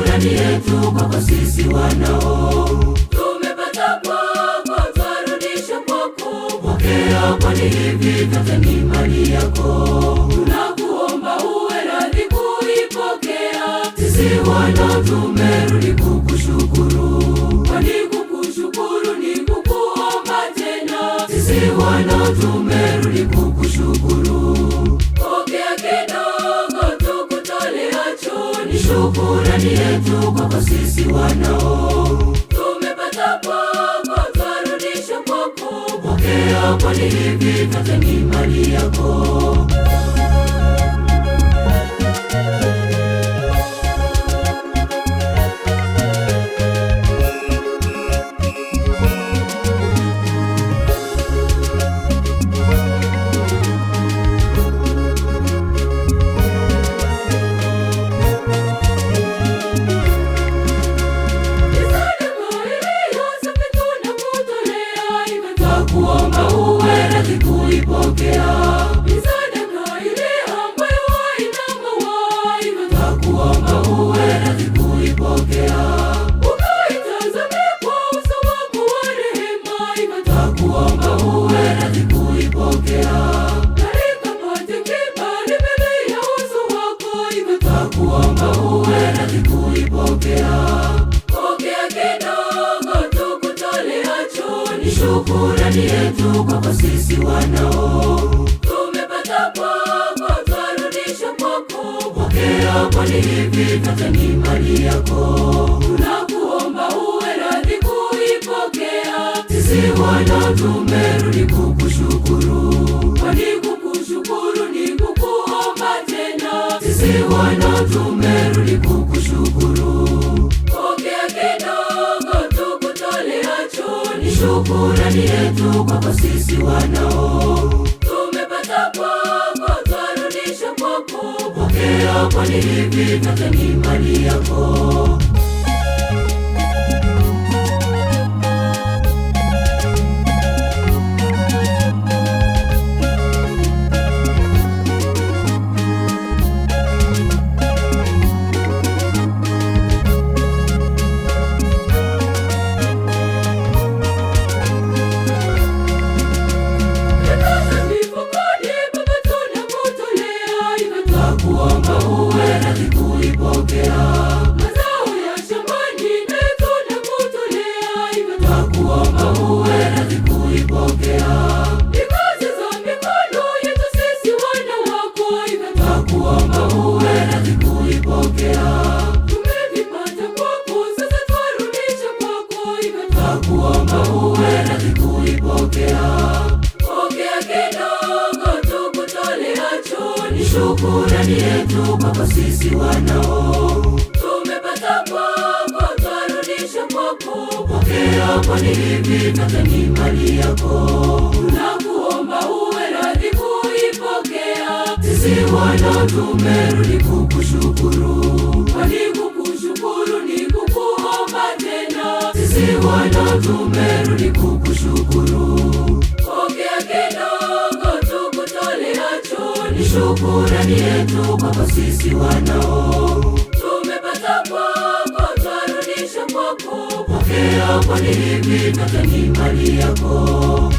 shukrani yetu kwako sisi wanao. Tumepata kwako, twarudisha kwako. Pokea, kwani hivi vyote ni mali yako. Tunakuomba uwe radhi kuipokea. Sisi wanao tumerudi kukushukuru, kwani kukushukuru ni kukuomba tena. Sisi wanao tumerudi kukushukuru. Pokea kidogo tukutoleacho, ni shukrani yetu kwako sisi wanao. Tumepata kwako, twarudisha kwako. Pokea, kwani hivi vyote ni mali yako. Kuomba uwe radhi kuipokea. Misadaka ile ambayo haina mawa, kuomba uwe radhi kuipokea. Ukaitazame kwa uso wako wa rehema, kuomba uwe radhi kuipokea. Nalikapate kibali mbele ya uso wako, kuomba uwe radhi kuipokea. Pokea kidogo tukutoleacho, ni shukrani yetu kwako sisi wanao. Tumepata kwako, twarudisha kwako. Pokea, kwani hivi vyote ni mali yako. Tunakuomba uwe radhi kuipokea. Sisi wanao tumerudi kukushukuru, kwani kukushukuru ni kukuomba tena. Sisi wanao tumerudi kukushukuru. Pokea kidogo tukutoleacho, ni shukrani yetu kwako sisi wanao. Tumepata kwako, twarudisha kwako. Pokea, kwani hivi vyote ni mali yako. Kuomba uwe radhi kuipokea. Mazao ya shambani neto na kutolea, kuomba uwe radhi kuipokea. Kazi za mikono yetu sisi wana wako, kuomba uwe radhi kuipokea. Tumevipata kwako, sasa twarudisha kwako, kuomba uwe radhi kuipokea. Pokea kidogo tukutoleacho, ni shukrani yetu kwako sisi wanao. Tumepata kwako, twarudisha kwako. Pokea, kwani hivi vyote ni mali yako. Tunakuomba uwe radhi kuipokea. Sisi wanao tumerudi kukushukuru, kwani kukushukuru ni kukuomba tena. Sisi wanao tumerudi kukushukuru. Pokea, kwani hivi vyote ni mali yako. Tunakuomba uwe radhi kuipokea. Pokea, kwani hivi vyote ni mali yako. Tunakuomba uwe radhi kuipokea. Sisi wanao tumerudi kukushukuru, kwani kukushukuru ni kukuomba tena. Sisi wanao tumerudi kukushukuru. Pokea, kwani hivi vyote ni mali yako. Sisi wanao tumerudi kukushukuru, kwani kukushukuru ni kukuomba tena. Sisi wanao tumerudi kukushukuru. Pokea kidogo tukutoleacho, ni shukrani yetu kwako sisi wanao. Tumepata kwako, twarudisha kwako. Pokea, kwani hivi vyote ni mali yako.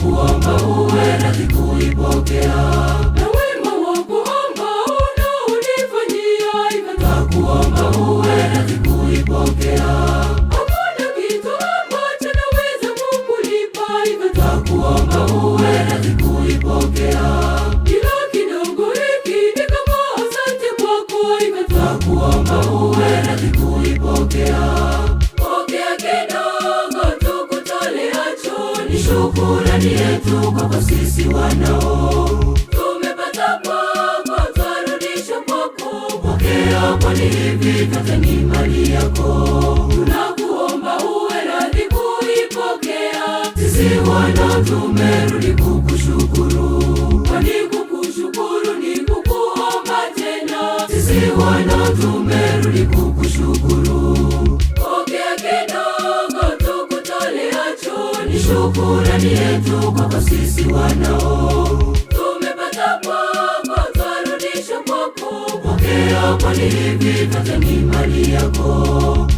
Kuomba uwe radhi kuipokea. Na wema wako ambao unaonifanyia, kuomba uwe radhi kuipokea. Hakuna kitu ambacho naweza kukulipa, kuomba uwe radhi kuipokea. Kila kidogo hiki ni kama asante kwako, kuomba uwe radhi kuipokea. Pokea kidogo tukutoleacho, ni shukrani yetu kwako sisi wanao. Tumepata kwako, twarudisha kwako. Pokea, kwani hivi vyote ni mali yako. Tunakuomba uwe radhi kuipokea. Sisi wana tumerudi kukushukuru, kwani kukushukuru ni kukuomba tena. Sisi wana tumerudi kukushukuru, pokea kidogo tukutoleacho, ni shukrani yetu kwako sisi wanao. Tumepata kwako twarudisha kwako, pokea kwani hivi vyote ni mali yako.